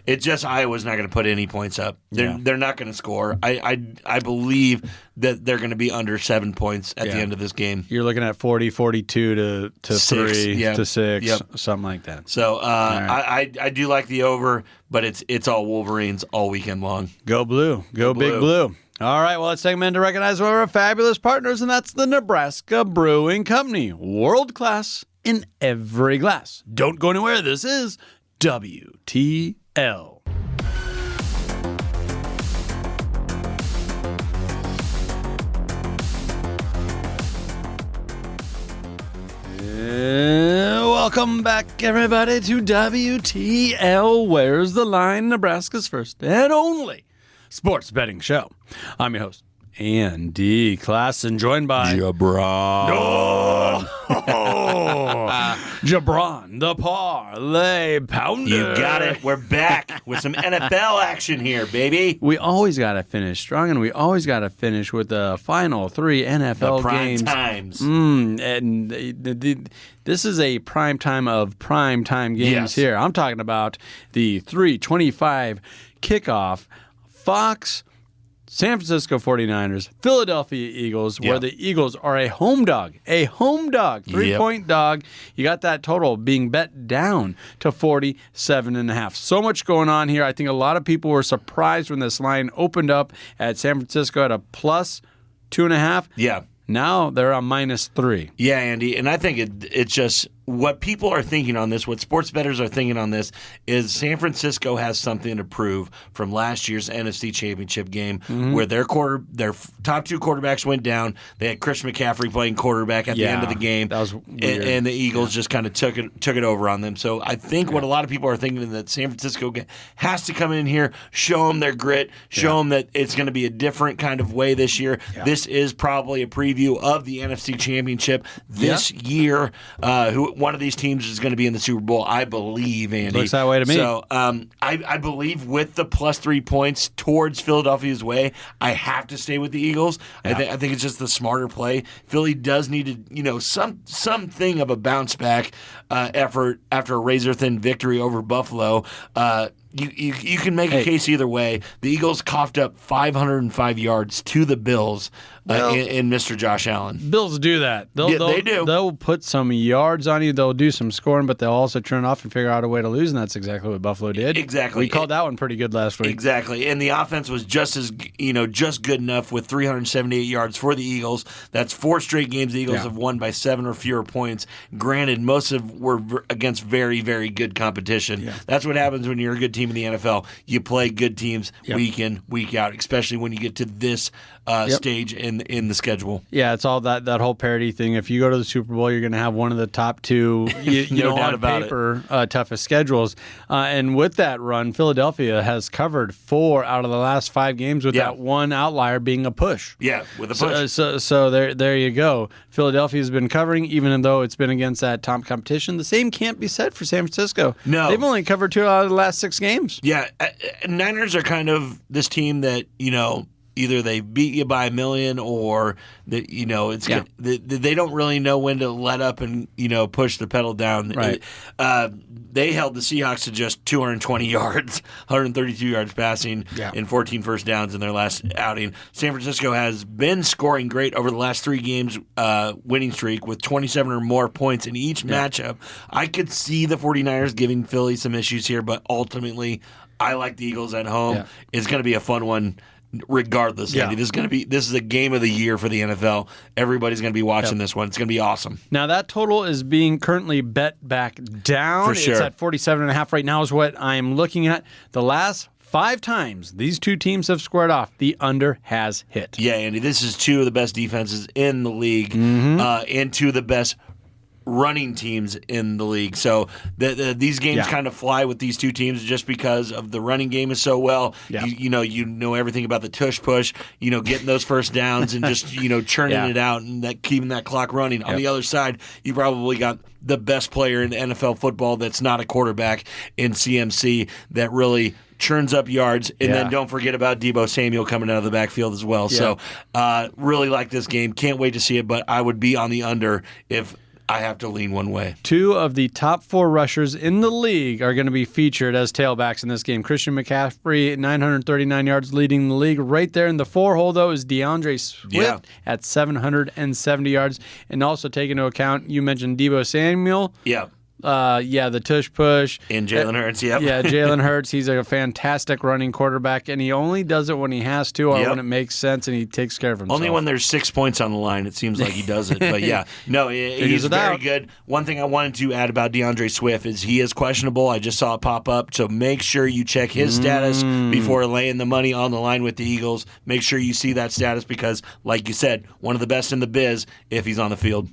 It's just Iowa's not going to put any points up. They're not going to score. I believe that they're going to be under 7 points at the end of this game. You're looking at 40, 42 to 3 to 6, something like that. So I do like the over, but it's all Wolverines all weekend long. Go blue. Go big blue. All right, well, let's take a minute to recognize one of our fabulous partners, and that's the Nebraska Brewing Company. World class in every glass. Don't go anywhere. This is WTL. Welcome back, everybody, to WTL. Where's the line? Nebraska's first and only sports betting show. I'm your host, Andy Klassen, joined by Jabron. Jabron, the parlay pounder. You got it. We're back with some NFL action here, baby. We always got to finish strong, and we always got to finish with the final 3 NFL The prime games. times. And this is a prime time of prime time games here. I'm talking about the 3:25 kickoff Fox San Francisco 49ers, Philadelphia Eagles, where the Eagles are a home dog, 3-point dog. You got that total being bet down to 47.5. So much going on here. I think a lot of people were surprised when this line opened up at San Francisco at a plus 2.5. Yeah. Now they're on -3. Yeah, Andy, and I think it's just what people are thinking on this, what sports bettors are thinking on this, is San Francisco has something to prove from last year's NFC Championship game, where their top 2 quarterbacks went down. They had Chris McCaffrey playing quarterback at the end of the game. That was weird. And the Eagles just kind of took it over on them. So I think what a lot of people are thinking is that San Francisco has to come in here, show them their grit, show them that it's going to be a different kind of way this year. Yeah. This is probably a preview of the NFC Championship this year. One of these teams is going to be in the Super Bowl, I believe, Andy. Looks that way to me. So I believe with the plus 3 points towards Philadelphia's way, I have to stay with the Eagles. Yeah. I think it's just the smarter play. Philly does need to, something of a bounce back effort after a razor-thin victory over Buffalo. You can make a case either way. The Eagles coughed up 505 yards to the Bills in Mr. Josh Allen. Bills do that. They do. They'll put some yards on you. They'll do some scoring, but they'll also turn off and figure out a way to lose, and that's exactly what Buffalo did. Exactly. We called that one pretty good last week. Exactly. And the offense was just good enough with 378 yards for the Eagles. That's 4 straight games the Eagles have won by 7 or fewer points. Granted, most of were against very, very good competition. Yeah. That's what happens when you're a good team in the NFL. You play good teams week in, week out, especially when you get to this stage in the schedule. Yeah, it's all that whole parity thing. If you go to the Super Bowl, you're going to have one of the top 2, No doubt on about paper, toughest schedules. And with that run, Philadelphia has covered 4 out of the last 5 games with that one outlier being a push. Yeah, with a push. So there you go. Philadelphia's been covering, even though it's been against that top competition. The same can't be said for San Francisco. No. They've only covered 2 out of the last 6 games. Yeah, Niners are kind of this team that, either they beat you by a million or that they don't really know when to let up and push the pedal down. Right. They held the Seahawks to just 220 yards, 132 yards passing, and 14 first downs in their last outing. San Francisco has been scoring great over the last 3 games winning streak with 27 or more points in each matchup. I could see the 49ers giving Philly some issues here, but ultimately I like the Eagles at home. Yeah. It's going to be a fun one. Regardless, Andy, this is a game of the year for the NFL. Everybody's going to be watching this one. It's going to be awesome. Now that total is being currently bet back down. For sure. It's at 47.5 right now is what I'm looking at. The last 5 times these 2 teams have squared off, the under has hit. Yeah, Andy, this is 2 of the best defenses in the league and 2 of the best running teams in the league. So these games kind of fly with these 2 teams just because of the running game is so well. Yeah. You know everything about the tush push, getting those first downs and just, churning it out and keeping that clock running. On the other side, you probably got the best player in NFL football that's not a quarterback in CMC that really churns up yards, and then don't forget about Deebo Samuel coming out of the backfield as well. So really like this game. Can't wait to see it, but I would be on the under if I have to lean one way. 2 of the top 4 rushers in the league are going to be featured as tailbacks in this game. Christian McCaffrey, 939 yards, leading the league. Right there in the 4 hole, though, is DeAndre Swift at 770 yards. And also take into account, you mentioned Deebo Samuel. Yeah. The tush push. And Jalen Hurts, Yeah, Jalen Hurts. He's a fantastic running quarterback, and he only does it when he has to or when it makes sense, and he takes care of himself. Only when there's 6 points on the line, it seems like he does it. But he's very good. One thing I wanted to add about DeAndre Swift is he is questionable. I just saw it pop up, so make sure you check his status before laying the money on the line with the Eagles. Make sure you see that status because, like you said, one of the best in the biz if he's on the field.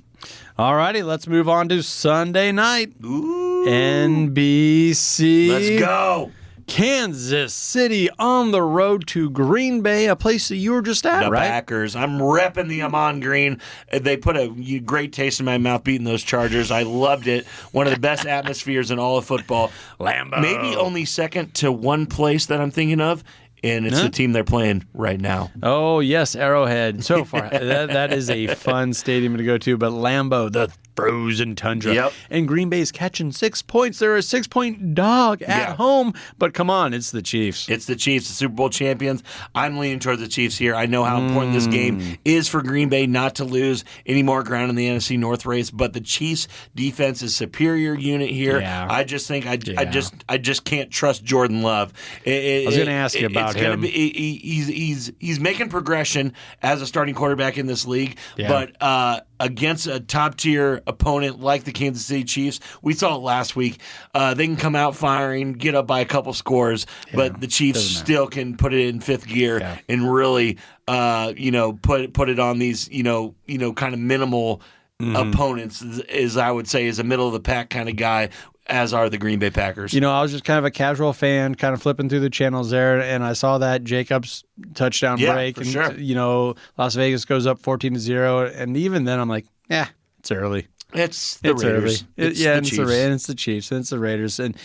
All righty, let's move on to Sunday night. Ooh. NBC. Let's go. Kansas City on the road to Green Bay, a place that you were just at, The right? Packers. I'm repping the Amon Green. They put a great taste in my mouth beating those Chargers. I loved it. One of the best atmospheres in all of football. Lambeau. Maybe only second to one place that I'm thinking of, and it's the team they're playing right now. Oh, yes, Arrowhead. So far, that is a fun stadium to go to, but Lambeau, the frozen tundra. Yep. And Green Bay's catching 6 points. They're a 6-point dog at home, but come on, it's the Chiefs. It's the Chiefs, the Super Bowl champions. I'm leaning towards the Chiefs here. I know how important this game is for Green Bay not to lose any more ground in the NFC North race, but the Chiefs' defense is superior unit here. Yeah. I just think I just can't trust Jordan Love. I was going to ask you about him. He's making progression as a starting quarterback in this league, but against a top-tier opponent like the Kansas City Chiefs, we saw it last week. They can come out firing, get up by a couple scores, but the Chiefs still can put it in fifth gear and really, put it on these, kind of minimal opponents. Is I would say is a middle of the pack kind of guy. As are the Green Bay Packers. I was just kind of a casual fan, kind of flipping through the channels there, and I saw that Jacobs touchdown break. For and, sure. Las Vegas goes up 14-0, and even then I'm like, it's early. It's the Raiders. Early. It's the Chiefs, and it's the Raiders, and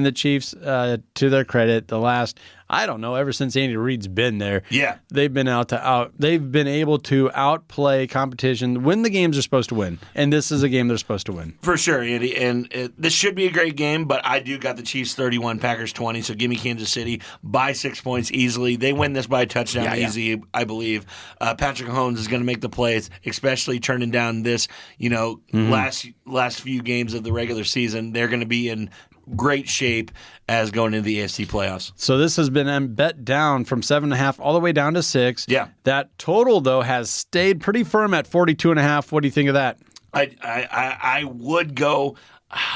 the Chiefs. To their credit, ever since Andy Reid's been there, they've been They've been able to outplay competition, win the games they're supposed to win, and this is a game they're supposed to win for sure, Andy. And this should be a great game, but I do got the Chiefs 31, Packers 20. So give me Kansas City by 6 points easily. They win this by a touchdown easy, I believe. Patrick Mahomes is going to make the plays, especially turning down this, last few games of the regular season. They're going to be in great shape as going into the AFC playoffs. So this has been bet down from 7.5 all the way down to 6. Yeah. That total, though, has stayed pretty firm at 42.5. What do you think of that? I would go.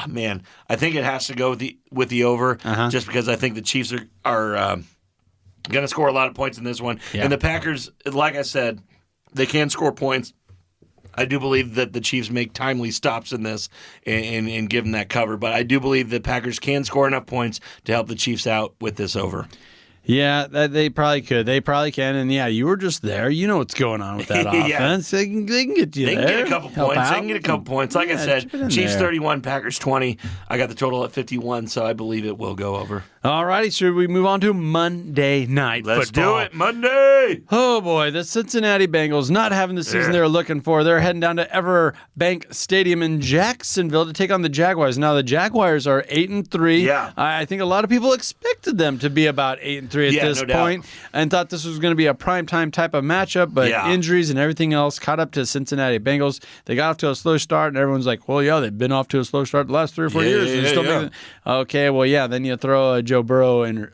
Man, I think it has to go with the over, just because I think the Chiefs are going to score a lot of points in this one, and the Packers, like I said, they can score points. I do believe that the Chiefs make timely stops in this and give them that cover. But I do believe the Packers can score enough points to help the Chiefs out with this over. Yeah, they probably could. They probably can. And, you were just there. You know what's going on with that offense. They can get you there. They can get a couple points. They can get a couple points. Like I said, Chiefs 31, Packers 20. I got the total at 51, so I believe it will go over. All righty, should we move on to Monday Night Football? Let's do it, Monday! Oh, boy, the Cincinnati Bengals not having the season they were looking for. They're heading down to Everbank Stadium in Jacksonville to take on the Jaguars. Now, the Jaguars are 8-3. Yeah. I think a lot of people expected them to be about 8-3 at this point and thought this was going to be a primetime type of matchup, but injuries and everything else caught up to Cincinnati Bengals. They got off to a slow start, and everyone's like, well, they've been off to a slow start the last 3 or 4 years. Okay, well, then you throw a Joe Burrow and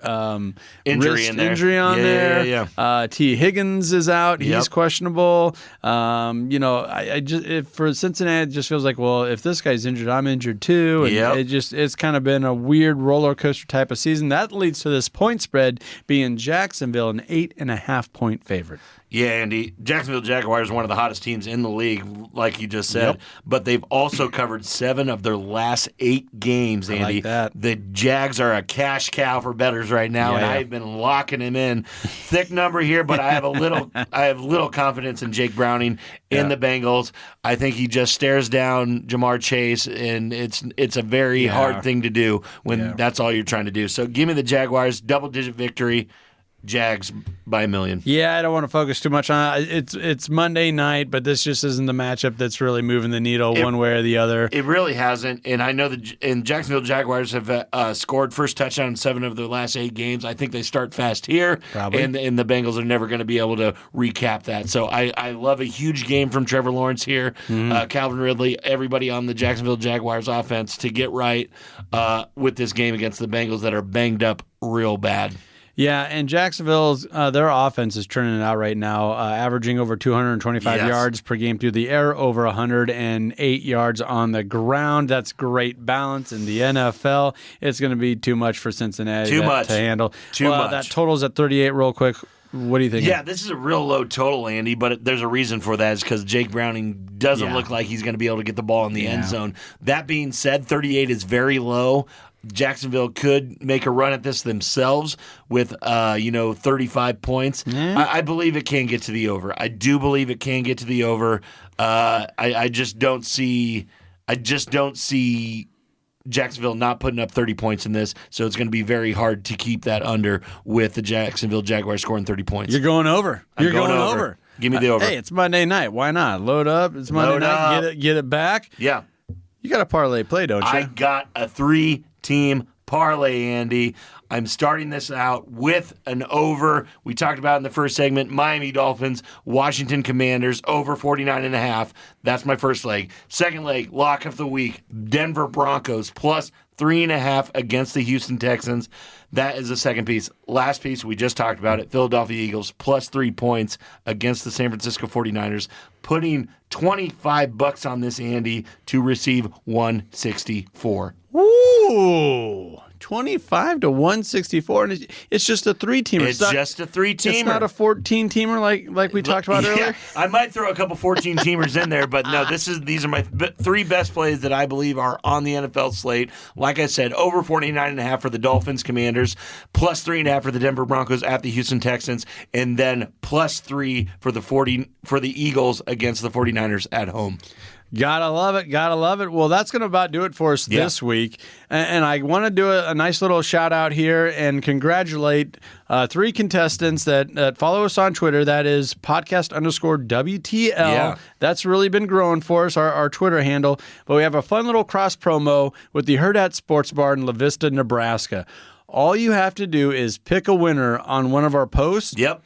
injury on there. T. Higgins is out. He's questionable. I just for Cincinnati, it just feels like, well, if this guy's injured, I'm injured too. And it's kind of been a weird roller coaster type of season. That leads to this point spread being Jacksonville an 8.5-point favorite. Yeah, Andy. Jacksonville Jaguars are one of the hottest teams in the league, like you just said. But they've also covered 7 of their last 8 games, Andy. I like that. The Jags are a cash cow for bettors right now, and I've been locking him in. Thick number here, but I have little confidence in Jake Browning in the Bengals. I think he just stares down Jamar Chase, and it's a very hard thing to do when that's all you're trying to do. So give me the Jaguars, double-digit victory. Jags by 1 million. Yeah, I don't want to focus too much on it. It's Monday night, but this just isn't the matchup that's really moving the needle one way or the other. It really hasn't, and I know the Jacksonville Jaguars have scored first touchdown in 7 of their last 8 games. I think they start fast here, probably. And the Bengals are never going to be able to recap that. So I love a huge game from Trevor Lawrence here, Calvin Ridley, everybody on the Jacksonville Jaguars offense to get right with this game against the Bengals that are banged up real bad. Yeah, and Jacksonville's their offense is turning it out right now, averaging over 225 yards per game through the air, over 108 yards on the ground. That's great balance in the NFL. It's going to be too much for Cincinnati to handle. Too much. That total's at 38 real quick. What do you think? Yeah, this is a real low total, Andy, but there's a reason for that. It's because Jake Browning doesn't look like he's going to be able to get the ball in the end zone. That being said, 38 is very low. Jacksonville could make a run at this themselves with, 35 points. I believe it can get to the over. I do believe it can get to the over. I just don't see Jacksonville not putting up 30 points in this, so it's going to be very hard to keep that under with the Jacksonville Jaguars scoring 30 points. You're going over. You're going over. Give me the over. Hey, it's Monday night. Why not? Load up. It's Monday night. Get it back. Yeah. You got a parlay play, don't you? I got a 3-team parlay, Andy. I'm starting this out with an over. We talked about in the first segment, Miami Dolphins, Washington Commanders, over 49.5. That's my first leg. Second leg, lock of the week, Denver Broncos, plus 3.5 against the Houston Texans. That is the second piece. Last piece, we just talked about it, Philadelphia Eagles, plus 3 points against the San Francisco 49ers, putting $25 on this, Andy, to receive 164. Ooh. 25 to 164, and it's just a 3-teamer. It's just a 3-teamer. It's not a 14-teamer like we talked about earlier. I might throw a couple 14-teamers in there, but no, these are my 3 best plays that I believe are on the NFL slate. Like I said, over 49.5 for the Dolphins Commanders, plus 3.5 for the Denver Broncos at the Houston Texans, and then plus 3 for the Eagles against the 49ers at home. Gotta love it. Gotta love it. Well, that's going to about do it for us this week. And I want to do a nice little shout out here and congratulate 3 contestants that follow us on Twitter. That is podcast_WTL. Yeah. That's really been growing for us, our Twitter handle. But we have a fun little cross promo with the Herd at Sports Bar in La Vista, Nebraska. All you have to do is pick a winner on one of our posts. Yep.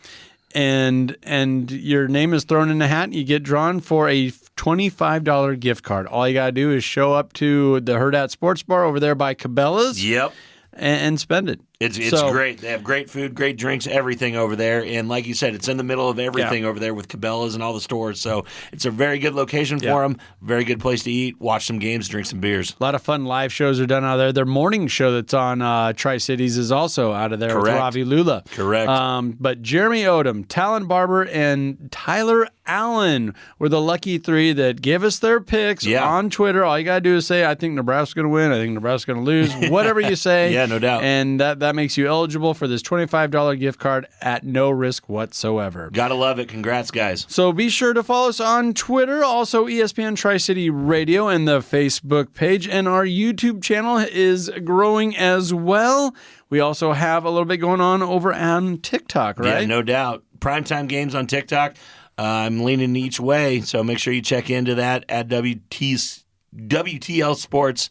And your name is thrown in the hat and you get drawn for a $25 gift card. All you got to do is show up to the Herd at Sports Bar over there by Cabela's. Yep. And spend it. It's great. They have great food, great drinks, everything over there. And like you said, it's in the middle of everything over there with Cabela's and all the stores. So it's a very good location for them. Very good place to eat, watch some games, drink some beers. A lot of fun live shows are done out there. Their morning show that's on Tri-Cities is also out of there with Ravi Lula. Correct. But Jeremy Odom, Talon Barber, and Tyler Allen were the lucky 3 that gave us their picks on Twitter. All you got to do is say, I think Nebraska's going to win. I think Nebraska's going to lose. Whatever you say. Yeah, no doubt. And that makes you eligible for this $25 gift card at no risk whatsoever. Gotta love it. Congrats, guys. So be sure to follow us on Twitter, also ESPN Tri-City Radio and the Facebook page. And our YouTube channel is growing as well. We also have a little bit going on over on TikTok, right? Yeah, no doubt. Primetime games on TikTok. I'm leaning each way, so make sure you check into that at WTL Sports.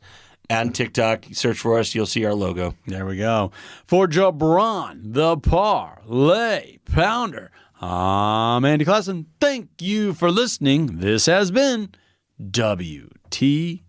On TikTok, search for us. You'll see our logo. There we go. For Jabron, the Parlay Pounder, I'm Andy Klassen. Thank you for listening. This has been WTL.